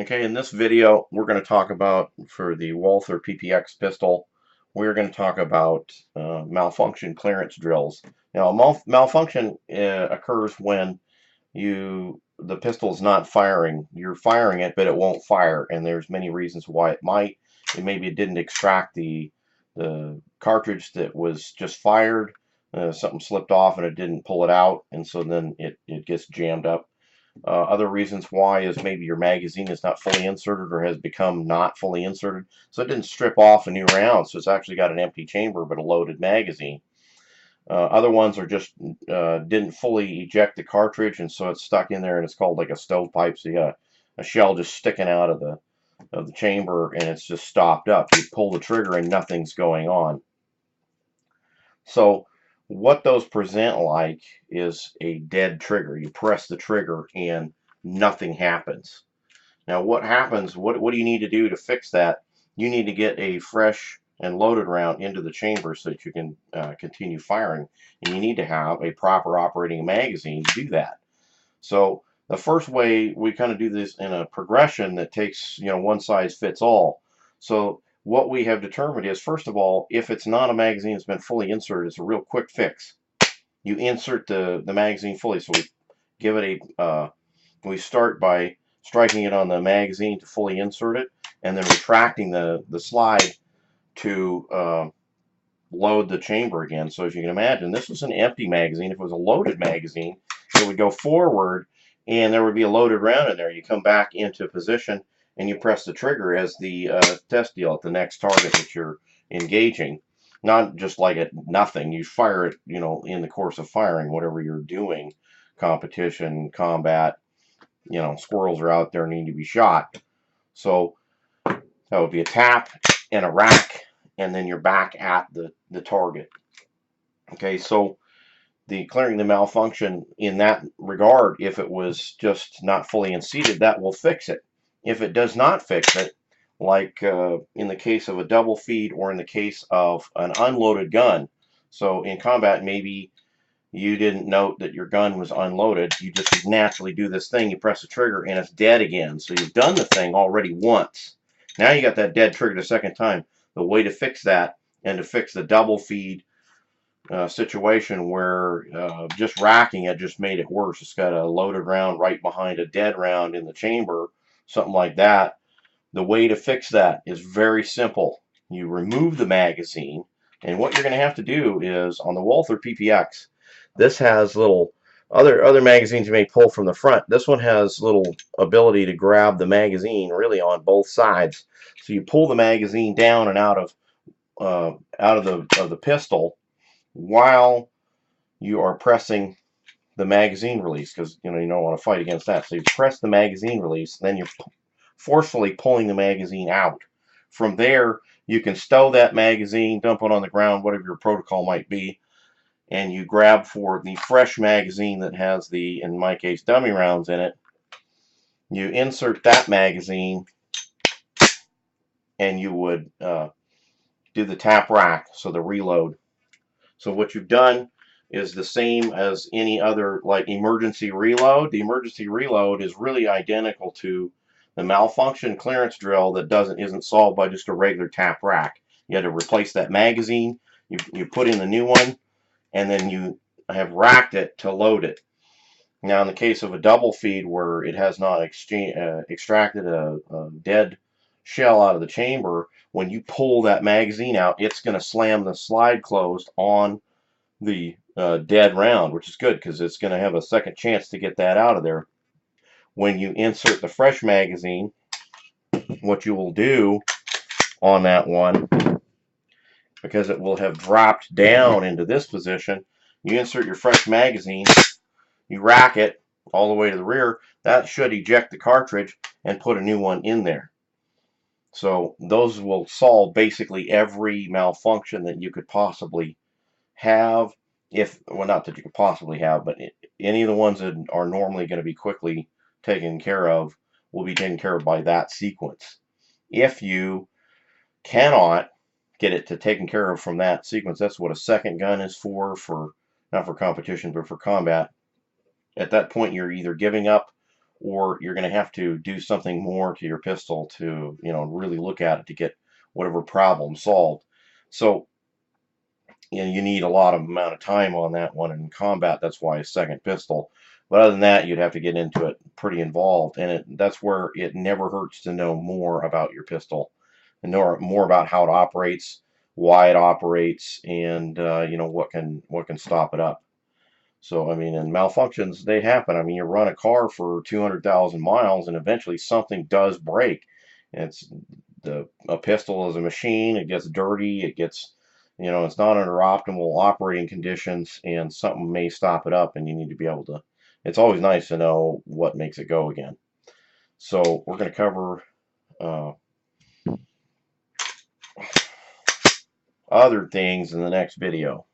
Okay, in this video, we're going to talk about, for the Walther PPX pistol, we're going to talk about malfunction clearance drills. Now, malfunction occurs when the pistol is not firing. You're firing it, but it won't fire, and there's many reasons why it might. Maybe it didn't extract the cartridge that was just fired. Something slipped off and it didn't pull it out, and so then it gets jammed up. Other reasons why is maybe your magazine is not fully inserted or has become not fully inserted. So it didn't strip off a new round, so it's actually got an empty chamber but a loaded magazine. Other ones are just didn't fully eject the cartridge, and so it's stuck in there, and it's called like a stovepipe. So you got a shell just sticking out of the chamber, and it's just stopped up. You pull the trigger and nothing's going on. So what those present like is a dead trigger. You press the trigger and nothing happens. Now what happens, what do you need to do to fix that? You need to get a fresh and loaded round into the chamber so that you can continue firing. And you need to have a proper operating magazine to do that. So the first way, we kind of do this in a progression that takes, one size fits all. So what we have determined is, first of all, if it's not a magazine that's been fully inserted, it's a real quick fix. You insert the magazine fully. So we give it we start by striking it on the magazine to fully insert it, and then retracting the slide to load the chamber again. So as you can imagine, this was an empty magazine. If it was a loaded magazine, it would go forward and there would be a loaded round in there. You come back into position and you press the trigger as the test deal at the next target that you're engaging. Not just like at nothing. You fire it, in the course of firing, whatever you're doing, competition, combat, squirrels are out there and need to be shot. So that would be a tap and a rack, and then you're back at the target. Okay, so clearing the malfunction in that regard, if it was just not fully unseated, that will fix it. If it does not fix it, like in the case of a double feed or in the case of an unloaded gun, so in combat maybe you didn't note that your gun was unloaded, you just naturally do this thing, you press the trigger and it's dead again. So you've done the thing already once. Now you got that dead trigger the second time. The way to fix that, and to fix the double feed situation where just racking it just made it worse. It's got a loaded round right behind a dead round in the chamber, something like that. The way to fix that is very simple. You remove the magazine, and what you're going to have to do is, on the Walther PPX, this has little other magazines you may pull from the front. This one has little ability to grab the magazine really on both sides. So you pull the magazine down and out of the pistol while you are pressing the magazine release, because you don't want to fight against that. So you press the magazine release, then you're forcefully pulling the magazine out. From there, you can stow that magazine, dump it on the ground, whatever your protocol might be, and you grab for the fresh magazine that has the, in my case, dummy rounds in it. You insert that magazine, and you would do the tap rack, so the reload. So what you've done is the same as any other, like, emergency reload. The emergency reload is really identical to the malfunction clearance drill that isn't solved by just a regular tap rack. You had to replace that magazine, you put in the new one, and then you have racked it to load it. Now in the case of a double feed where it has not extracted a dead shell out of the chamber, when you pull that magazine out, it's going to slam the slide closed on the dead round, which is good because it's going to have a second chance to get that out of there. When you insert the fresh magazine, what you will do on that one, because it will have dropped down into this position, you insert your fresh magazine, you rack it all the way to the rear. That should eject the cartridge and put a new one in there. So those will solve basically every malfunction that you could possibly have. Well, not that you could possibly have, but any of the ones that are normally going to be quickly taken care of will be taken care of by that sequence. If you cannot get it to taken care of from that sequence, that's what a second gun is for not for competition, but for combat. At that point, you're either giving up or you're going to have to do something more to your pistol to, really look at it to get whatever problem solved. So, you need a lot of amount of time on that one. In combat, that's why a second pistol. But other than that, you'd have to get into it pretty involved, and that's where it never hurts to know more about your pistol and know more about how it operates, why it operates, and what can stop it up. So, I mean, and malfunctions, they happen. I mean, you run a car for 200,000 miles and eventually something does break. It's a pistol is a machine. It gets dirty. It gets, it's not under optimal operating conditions, and something may stop it up, and you need to be able to, it's always nice to know what makes it go again. So we're going to cover uh, other things in the next video.